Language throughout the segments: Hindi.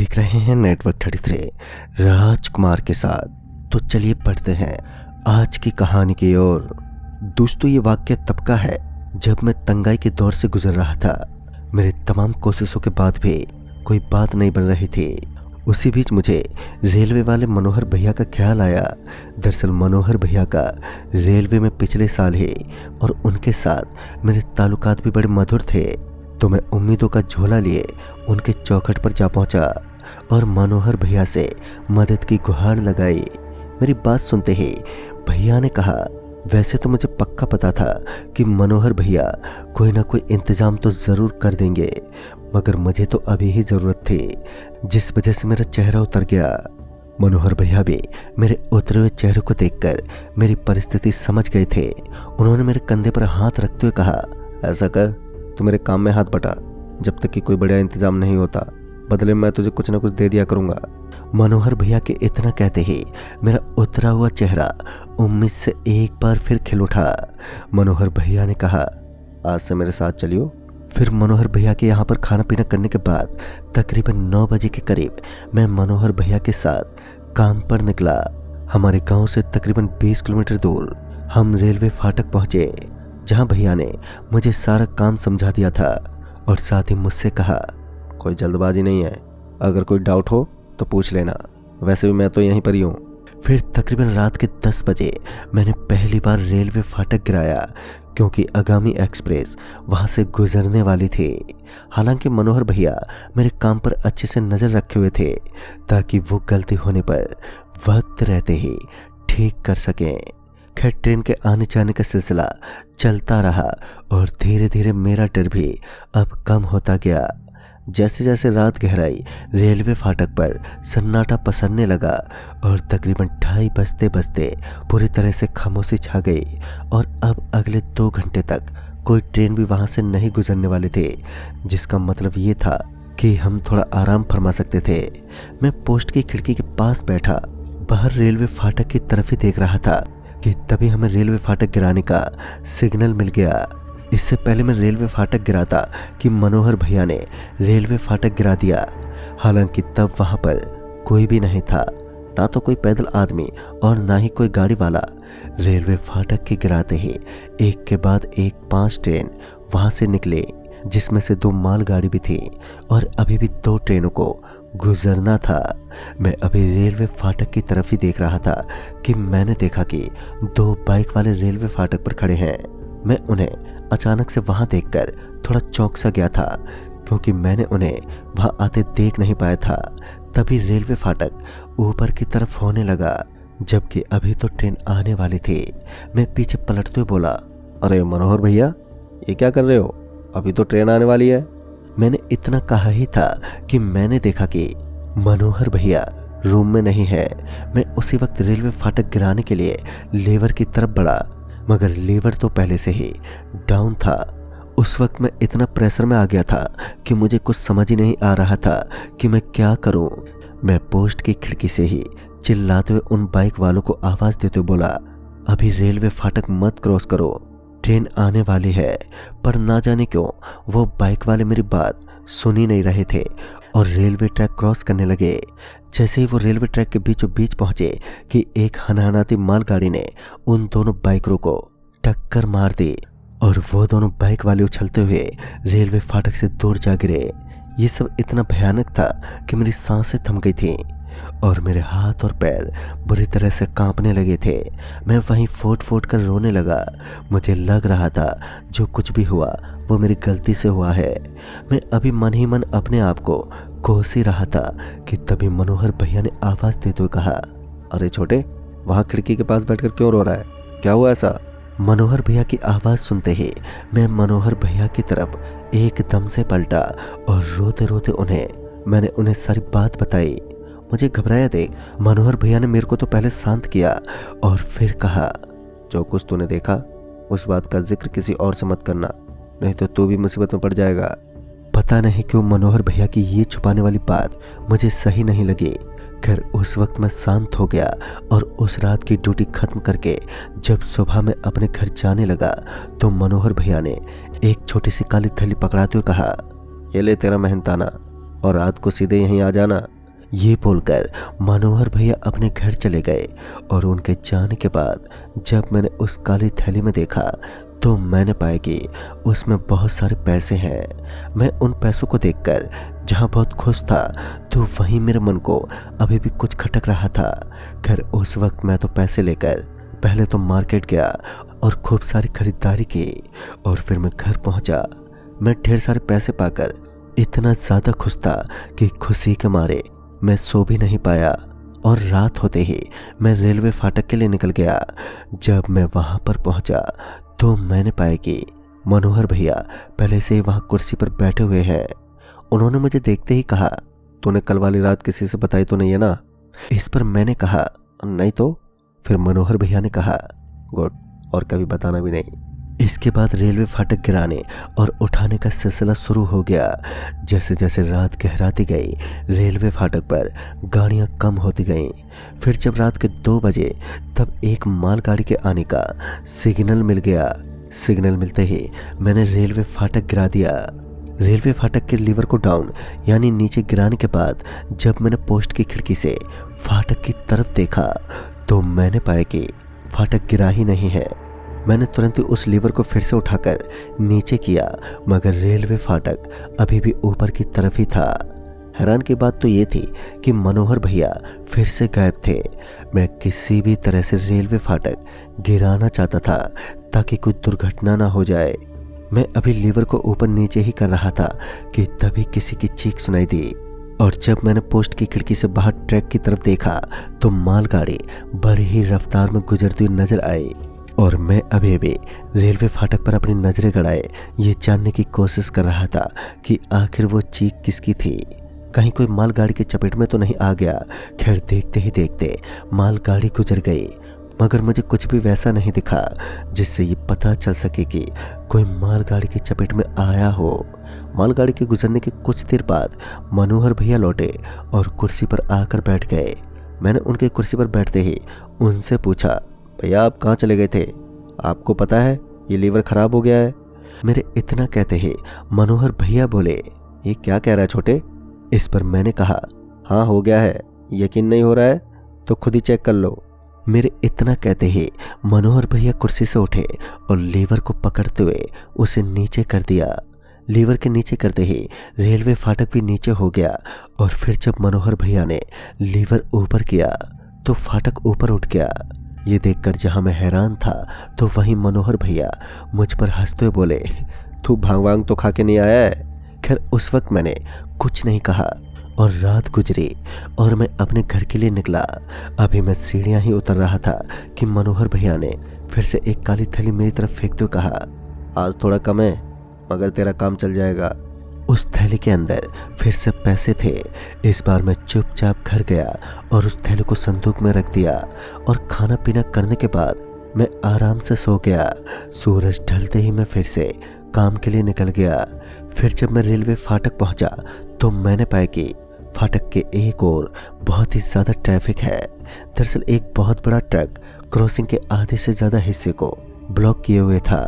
देख रहे हैं नेटवर्क 33 राजकुमार के साथ। तो चलिए पढ़ते हैं आज की कहानी की ओर। दोस्तों, ये वाक्य तब का है जब मैं तंगाई के दौर से गुजर रहा था। मेरे तमाम कोशिशों के बाद भी कोई बात नहीं बन रही थी। उसी बीच मुझे रेलवे वाले मनोहर भैया का ख्याल आया। दरअसल मनोहर भैया का रेलवे में पिछले साल ही और उनके साथ मेरे ताल्लुकात भी बड़े मधुर थे। तो मैं उम्मीदों का झोला लिए उनके चौखट पर जा पहुंचा और मनोहर भैया से मदद की गुहार लगाई। मेरी बात सुनते ही भैया ने कहा, वैसे तो मुझे पक्का पता था कि मनोहर भैया कोई ना कोई इंतजाम तो ज़रूर कर देंगे, मगर मुझे तो अभी ही ज़रूरत थी, जिस वजह से मेरा चेहरा उतर गया। मनोहर भैया भी मेरे उतरे हुए चेहरे को देखकर मेरी परिस्थिति समझ गए थे। उन्होंने मेरे कंधे पर हाथ रखते हुए कहा, ऐसा कर, तू मेरे काम में हाथ बटा। जब तक कि कोई बढ़िया इंतजाम नहीं होता, बदले में मैं तुझे कुछ ना कुछ दे दिया करूंगा। मनोहर भैया के इतना कहते ही मेरा उतरा हुआ चेहरा उम्मीद से एक बार फिर खिल उठा। मनोहर भैया ने कहा, आज से मेरे साथ चलियो। फिर मनोहर भैया के यहाँ पर खाना पीना करने के बाद तकरीबन 9 बजे के करीब मैं मनोहर भैया के साथ काम पर निकला। हमारे गांव से तकरीबन 20 किलोमीटर दूर हम रेलवे फाटक पहुंचे, जहां भैया ने मुझे सारा काम समझा दिया था और साथ ही मुझसे कहा, कोई जल्दबाजी नहीं है, अगर कोई डाउट हो तो पूछ लेना, वैसे भी मैं तो यहीं पर ही हूँ। फिर तकरीबन रात के 10 बजे मैंने पहली बार रेलवे फाटक गिराया, क्योंकि आगामी एक्सप्रेस वहां से गुजरने वाली थी। हालांकि मनोहर भैया मेरे काम पर अच्छे से नज़र रखे हुए थे, ताकि वो गलती होने पर वक्त रहते ही ठीक कर सकें। खैर, ट्रेन के आने जाने का सिलसिला चलता रहा और धीरे धीरे मेरा डर भी अब कम होता गया। जैसे जैसे रात गहराई, रेलवे फाटक पर सन्नाटा पसरने लगा और तकरीबन 2:30 बजते बजते पूरी तरह से खामोशी छा गई और अब अगले 2 घंटे तक कोई ट्रेन भी वहां से नहीं गुजरने वाले थे, जिसका मतलब ये था कि हम थोड़ा आराम फरमा सकते थे। मैं पोस्ट की खिड़की के पास बैठा बाहर रेलवे फाटक की तरफ ही देख रहा था कि तभी हमें रेलवे फाटक गिराने का सिग्नल मिल गया। इससे पहले मैं रेलवे फाटक गिराता कि मनोहर भैया ने रेलवे फाटक गिरा दिया। हालांकि तब वहां पर कोई भी नहीं था, ना तो कोई पैदल आदमी और ना ही कोई गाड़ी वाला। रेलवे फाटक के गिराते ही एक के बाद एक 5 ट्रेन वहां से निकले, जिसमें से 2 मालगाड़ी भी थी और अभी भी 2 ट्रेनों को गुजरना था। मैं अभी रेलवे फाटक की तरफ ही देख रहा था कि मैंने देखा कि 2 बाइक वाले रेलवे फाटक पर खड़े हैं। मैं उन्हें अचानक से वहां देखकर थोड़ा चौंक सा गया था, क्योंकि मैंने उन्हें वहां आते देख नहीं पाया था। तभी रेलवे फाटक ऊपर की तरफ होने लगा, जबकि अभी तो ट्रेन आने वाली थी। मैं पीछे पलटते हुए बोला, अरे मनोहर भैया, ये क्या कर रहे हो? अभी तो ट्रेन आने वाली है। मैंने इतना कहा ही था कि मैंने देखा कि मनोहर भैया रूम में नहीं है। मैं उसी वक्त रेलवे फाटक गिराने के लिए लेवर की तरफ बढ़ा, मगर लेवर तो पहले से ही डाउन था। उस वक्त मैं इतना प्रेशर में आ गया था कि मुझे कुछ समझ ही नहीं आ रहा था कि मैं क्या करूं। मैं पोस्ट की खिड़की से ही चिल्लाते हुए उन बाइक वालों को आवाज देते हुए बोला, अभी रेलवे फाटक मत क्रॉस करो, ट्रेन आने वाली है। पर ना जाने क्यों वो बाइक वाले मेरी बात सुन ही नहीं रहे थे और रेलवे ट्रैक क्रॉस करने लगे। जैसे ही वो रेलवे ट्रैक के बीचों बीच पहुंचे कि एक हनहनाती मालगाड़ी ने उन दोनों बाइकरों को टक्कर मार दी और वो दोनों बाइक वाले उछलते हुए रेलवे फाटक से दूर जा गिरे। ये सब इतना भयानक था कि मेरी सांसें थम गई थी और मेरे हाथ और पैर बुरी तरह से कांपने लगे थे। मैं वहीं फूट फूट कर रोने लगा। मुझे लग रहा था जो कुछ भी हुआ वो मेरी गलती से हुआ है। मैं अभी मन ही मन अपने आप को कोस ही रहा था कि तभी मनोहर भैया ने आवाज देते हुए कहा, अरे छोटे, वहां खिड़की के पास बैठकर क्यों रो रहा है? क्या हुआ ऐसा? मनोहर भैया की आवाज सुनते ही मैं मनोहर भैया की तरफ एकदम से पलटा और रोते रोते मैंने उन्हें सारी बात बताई। मुझे घबराया देख मनोहर भैया ने मेरे को तो पहले शांत किया और फिर कहा, जो कुछ तूने देखा उस बात का जिक्र किसी और से मत करना, नहीं तो तू भी मुसीबत में पड़ जाएगा। पता नहीं क्यों मनोहर भैया की ये छुपाने वाली बात मुझे सही नहीं लगी। खैर, उस वक्त मैं शांत हो गया और उस रात की ड्यूटी खत्म करके जब सुबह में अपने घर जाने लगा तो मनोहर भैया ने एक छोटी सी काली थैली पकड़ाते हुए कहा, ये ले तेरा मेहनताना और रात को सीधे यहीं आ जाना। ये बोलकर मनोहर भैया अपने घर चले गए और उनके जाने के बाद जब मैंने उस काली थैली में देखा तो मैंने पाया कि उसमें बहुत सारे पैसे हैं। मैं उन पैसों को देखकर जहाँ बहुत खुश था तो वहीं मेरे मन को अभी भी कुछ खटक रहा था। खैर उस वक्त मैं तो पैसे लेकर पहले तो मार्केट गया और खूब सारी खरीदारी की और फिर मैं घर पहुंचा। मैं ढेर सारे पैसे पाकर इतना ज़्यादा खुश था कि खुशी के मारे मैं सो भी नहीं पाया और रात होते ही मैं रेलवे फाटक के लिए निकल गया। जब मैं वहां पर पहुंचा तो मैंने पाया कि मनोहर भैया पहले से ही वहां कुर्सी पर बैठे हुए हैं। उन्होंने मुझे देखते ही कहा, तूने कल वाली रात किसी से बताई तो नहीं है ना? इस पर मैंने कहा, नहीं तो। फिर मनोहर भैया ने कहा, गुड, और कभी बताना भी नहीं। इसके बाद रेलवे फाटक गिराने और उठाने का सिलसिला शुरू हो गया। जैसे जैसे रात गहराती गई रेलवे फाटक पर गाड़ियां कम होती गईं। फिर जब रात के 2 बजे तब एक मालगाड़ी के आने का सिग्नल मिल गया। सिग्नल मिलते ही मैंने रेलवे फाटक गिरा दिया। रेलवे फाटक के लीवर को डाउन यानी नीचे गिराने के बाद जब मैंने पोस्ट की खिड़की से फाटक की तरफ देखा तो मैंने पाया कि फाटक गिरा ही नहीं है। मैंने तुरंत ही उस लीवर को फिर से उठाकर नीचे किया मगर रेलवे फाटक अभी भी ऊपर की तरफ ही था। हैरान की बात तो ये थी कि मनोहर भैया फिर से गायब थे। मैं किसी भी तरह से रेलवे फाटक गिराना चाहता था ताकि कोई दुर्घटना ना हो जाए। मैं अभी लीवर को ऊपर नीचे ही कर रहा था कि तभी किसी की चीख सुनाई दी और जब मैंने पोस्ट की खिड़की से बाहर ट्रैक की तरफ देखा तो मालगाड़ी बड़ी ही रफ्तार में गुजरती हुई नजर आई और मैं अभी अभी रेलवे फाटक पर अपनी नजरें गड़ाए ये जानने की कोशिश कर रहा था कि आखिर वो चीख किसकी थी। कहीं कोई मालगाड़ी की चपेट में तो नहीं आ गया। खैर देखते ही देखते मालगाड़ी गुजर गई मगर मुझे कुछ भी वैसा नहीं दिखा जिससे ये पता चल सके कि कोई मालगाड़ी की चपेट में आया हो। मालगाड़ी के गुजरने के कुछ देर बाद मनोहर भैया लौटे और कुर्सी पर आकर बैठ गए। मैंने उनके कुर्सी पर बैठते ही उनसे पूछा, भैया आप कहाँ चले गए थे? आपको पता है ये लीवर खराब हो गया है। मेरे इतना कहते ही मनोहर भैया बोले, ये क्या कह रहा है छोटे? इस पर मैंने कहा, हाँ हो गया है, यकीन नहीं हो रहा है तो खुद ही चेक कर लो। मेरे इतना कहते ही मनोहर भैया कुर्सी से उठे और लीवर को पकड़ते हुए उसे नीचे कर दिया। लीवर के नीचे करते ही रेलवे फाटक भी नीचे हो गया और फिर जब मनोहर भैया ने लीवर ऊपर किया तो फाटक ऊपर उठ गया। ये देखकर जहां मैं हैरान था तो वहीं मनोहर भैया मुझ पर हंसते हुए बोले, तू भांग वांग तो खा के नहीं आया है? खैर उस वक्त मैंने कुछ नहीं कहा और रात गुजरी और मैं अपने घर के लिए निकला। अभी मैं सीढ़ियां ही उतर रहा था कि मनोहर भैया ने फिर से एक काली थैली मेरी तरफ फेंकते हुए कहा, आज थोड़ा कम है मगर तेरा काम चल जाएगा। उस थैली के अंदर फिर से पैसे थे। इस बार मैं चुपचाप घर गया और उस थैली को संदूक में रख दिया और खाना पीना करने के बाद मैं आराम से सो गया। सूरज ढलते ही मैं फिर से काम के लिए निकल गया। फिर जब मैं रेलवे फाटक पहुंचा तो मैंने पाया कि फाटक के एक ओर बहुत ही ज़्यादा ट्रैफिक है। दरअसल एक बहुत बड़ा ट्रक क्रॉसिंग के आधे से ज़्यादा हिस्से को ब्लॉक किए हुए था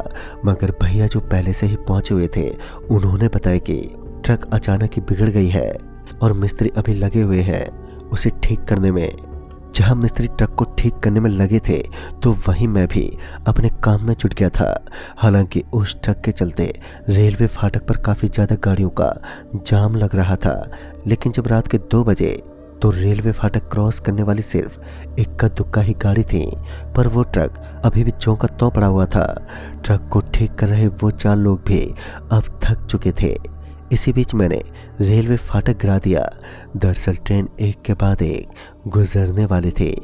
मगर भैया जो पहले से ही पहुंचे हुए थे उन्होंने बताया कि ट्रक अचानक ही बिगड़ गई है और मिस्त्री अभी लगे हुए हैं उसे ठीक करने में। जहां मिस्त्री ट्रक को ठीक करने में लगे थे तो वहीं मैं भी अपने काम में जुट गया था। हालांकि उस ट्रक के चलते रेलवे फाटक पर काफ़ी ज़्यादा गाड़ियों का जाम लग रहा था। लेकिन जब रात के 2 बजे तो रेलवे फाटक क्रॉस करने वाली सिर्फ इक्का दुक्का ही गाड़ी थी पर वो ट्रक अभी भी चौंका त्यों पड़ा हुआ था। ट्रक को ठीक कर रहे वो 4 लोग भी अब थक चुके थे। इसी बीच मैंने रेलवे फाटक गिरा दिया। दरअसल ट्रेन एक के बाद एक गुजरने वाली थी।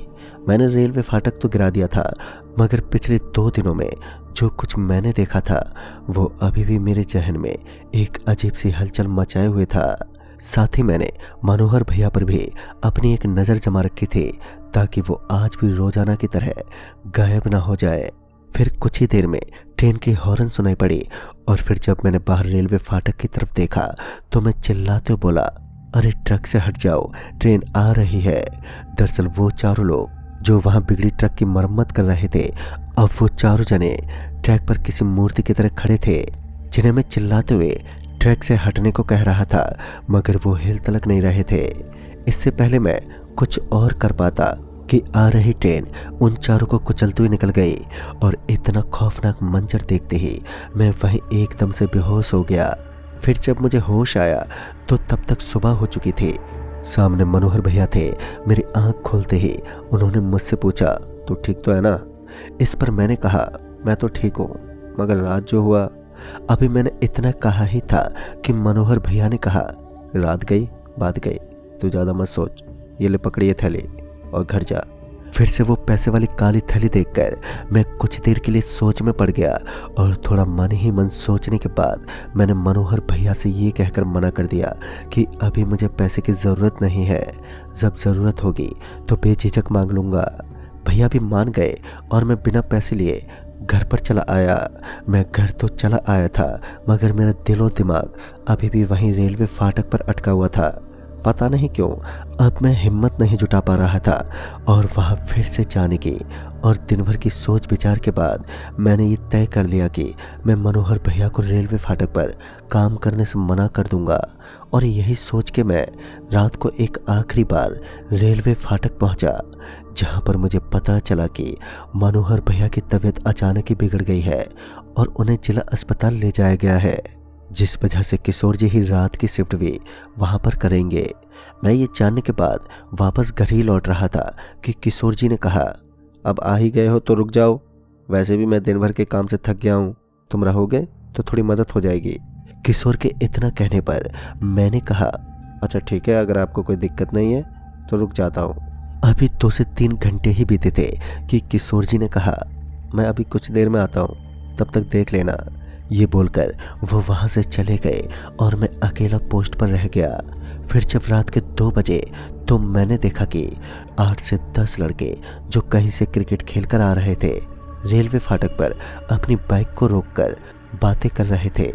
मैंने रेलवे फाटक तो गिरा दिया था मगर पिछले 2 दिनों में जो कुछ मैंने देखा था वो अभी भी मेरे जहन में एक अजीब सी हलचल मचाए हुए था। साथ ही मैंने मनोहर भैया पर भी अपनी एक नज़र जमा रखी थी ताकि वो आज भी रोजाना की तरह गायब ना हो जाए। फिर कुछ ही देर में ट्रेन की हॉर्न सुनाई पड़ी और फिर जब मैंने बाहर रेलवे फाटक की तरफ देखा तो मैं चिल्लाते हुए बोला, अरे ट्रक से हट जाओ, ट्रेन आ रही है। दरअसल वो 4 लोग जो वहां बिगड़ी ट्रक की मरम्मत कर रहे थे अब वो 4 जने ट्रैक पर किसी मूर्ति की तरह खड़े थे जिन्हें मैं चिल्लाते हुए ट्रैक से हटने को कह रहा था, मगर वो हिल तलक नहीं रहे थे। इससे पहले मैं कुछ और कर पाता कि आ रही ट्रेन उन चारों को कुचलती हुई निकल गई और इतना खौफनाक मंजर देखते ही मैं वहीं एकदम से बेहोश हो गया। फिर जब मुझे होश आया तो तब तक सुबह हो चुकी थी। सामने मनोहर भैया थे। मेरी आंख खोलते ही उन्होंने मुझसे पूछा, तू ठीक तो है ना? इस पर मैंने कहा, मैं तो ठीक हूँ, मगर रात जो हुआ। अभी मैंने इतना कहा ही था कि मनोहर भैया ने कहा, रात गई बात गई, तू ज़्यादा मत सोच, ये ले पकड़ी ये थैली और घर जा। फिर से वो पैसे वाली काली थैली देखकर मैं कुछ देर के लिए सोच में पड़ गया और थोड़ा मन ही मन सोचने के बाद मैंने मनोहर भैया से ये कहकर मना कर दिया कि अभी मुझे पैसे की ज़रूरत नहीं है, जब ज़रूरत होगी तो बेझिझक मांग लूँगा। भैया भी मान गए और मैं बिना पैसे लिए घर पर चला आया। मैं घर तो चला आया था, मगर मेरा दिलो दिमाग अभी भी वहीं रेलवे फाटक पर अटका हुआ था। पता नहीं क्यों अब मैं हिम्मत नहीं जुटा पा रहा था और वहाँ फिर से जाने की। और दिन भर की सोच विचार के बाद मैंने ये तय कर लिया कि मैं मनोहर भैया को रेलवे फाटक पर काम करने से मना कर दूंगा। और यही सोच के मैं रात को एक आखिरी बार रेलवे फाटक पहुंचा, जहां पर मुझे पता चला कि मनोहर भैया की तबीयत अचानक ही बिगड़ गई है और उन्हें जिला अस्पताल ले जाया गया है, जिस वजह से किशोर जी ही रात की शिफ्ट भी वहां पर करेंगे। मैं ये जानने के बाद वापस घर ही लौट रहा था कि किशोर जी ने कहा, अब आ ही गए हो तो रुक जाओ, वैसे भी मैं दिन भर के काम से थक गया हूँ, तुम रहोगे तो थोड़ी मदद हो जाएगी। किशोर के इतना कहने पर मैंने कहा, अच्छा ठीक है, अगर आपको कोई दिक्कत नहीं है तो रुक जाता हूँ। अभी 2 से 3 घंटे ही बीते थे कि किशोर जी ने कहा, मैं अभी कुछ देर में आता हूँ, तब तक देख लेना। ये बोलकर वो वहाँ से चले गए और मैं अकेला पोस्ट पर रह गया। फिर जब रात के 2 बजे तो मैंने देखा कि 8 से 10 लड़के जो कहीं से क्रिकेट खेलकर आ रहे थे रेलवे फाटक पर अपनी बाइक को रोककर बातें कर रहे थे,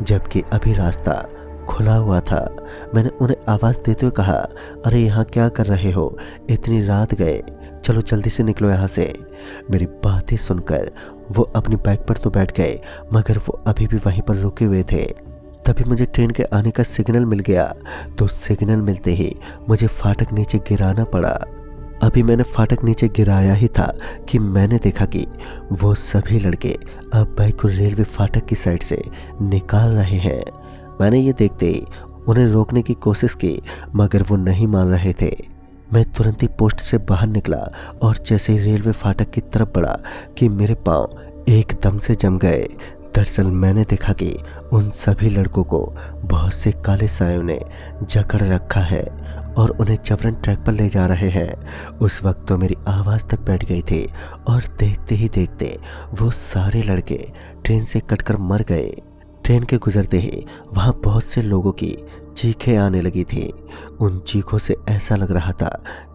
जबकि अभी रास्ता खुला हुआ था। मैंने उन्हें आवाज़ देते हुए कहा, अरे यहाँ क्या कर रहे हो, इतनी रात गए, चलो जल्दी से निकलो यहाँ से। मेरी बातें सुनकर वो अपनी बाइक पर तो बैठ गए, मगर वो अभी भी वहीं पर रुके हुए थे। तभी मुझे ट्रेन के आने का सिग्नल मिल गया, तो सिग्नल मिलते ही मुझे फाटक नीचे गिराना पड़ा। अभी मैंने फाटक नीचे गिराया ही था कि मैंने देखा कि वो सभी लड़के अब बाइक को रेलवे फाटक की साइड से निकाल रहे हैं। मैंने ये देखते ही उन्हें रोकने की कोशिश की, मगर वो नहीं मान रहे थे। मैं तुरंत ही पोस्ट से बाहर निकला और जैसे ही रेलवे फाटक की तरफ बढ़ा कि मेरे पांव एकदम से जम गए। दरअसल मैंने देखा कि उन सभी लड़कों को बहुत से काले सायों ने जकड़ रखा है और उन्हें जबरन ट्रैक पर ले जा रहे हैं। उस वक्त तो मेरी आवाज़ तक बैठ गई थी और देखते ही देखते वो सारे लड़के ट्रेन से कटकर मर गए। ट्रेन के गुजरते ही वहाँ बहुत से लोगों की चीखें आने लगी थी। उन चीखों से ऐसा लग रहा था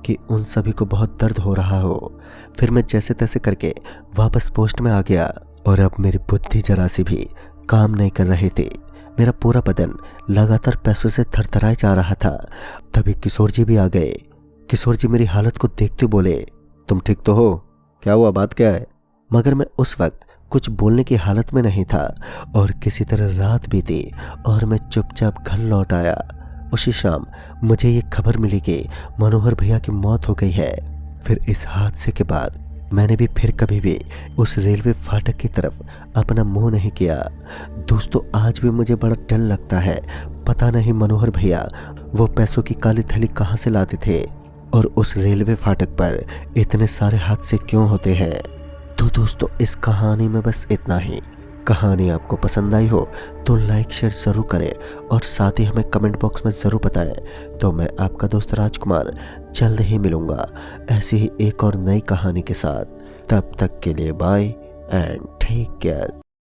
कि उन सभी को बहुत दर्द हो रहा हो। फिर मैं जैसे तैसे करके वापस पोस्ट में आ गया और अब मेरी बुद्धि जरा सी भी काम नहीं कर रही थी। मेरा पूरा बदन लगातार पैसों से थरथराए जा रहा था। तभी किशोर जी भी आ गए। किशोर जी मेरी हालत को देखते बोले, तुम ठीक तो हो? क्या हुआ, बात क्या है? मगर मैं उस वक्त कुछ बोलने की हालत में नहीं था और किसी तरह रात बीती और मैं चुपचाप घर लौट आया। उसी शाम मुझे ये खबर मिली कि मनोहर भैया की मौत हो गई है। फिर इस हादसे के बाद मैंने भी फिर कभी भी उस रेलवे फाटक की तरफ अपना मुंह नहीं किया। दोस्तों, आज भी मुझे बड़ा डर लगता है। पता नहीं मनोहर भैया वो पैसों की काली थैली कहाँ से लाते थे और उस रेलवे फाटक पर इतने सारे हादसे क्यों होते हैं। तो दोस्तों, इस कहानी में बस इतना ही। कहानी आपको पसंद आई हो तो लाइक शेयर ज़रूर करें और साथ ही हमें कमेंट बॉक्स में ज़रूर बताएं। तो मैं आपका दोस्त राजकुमार जल्द ही मिलूँगा ऐसी ही एक और नई कहानी के साथ। तब तक के लिए बाय एंड टेक केयर।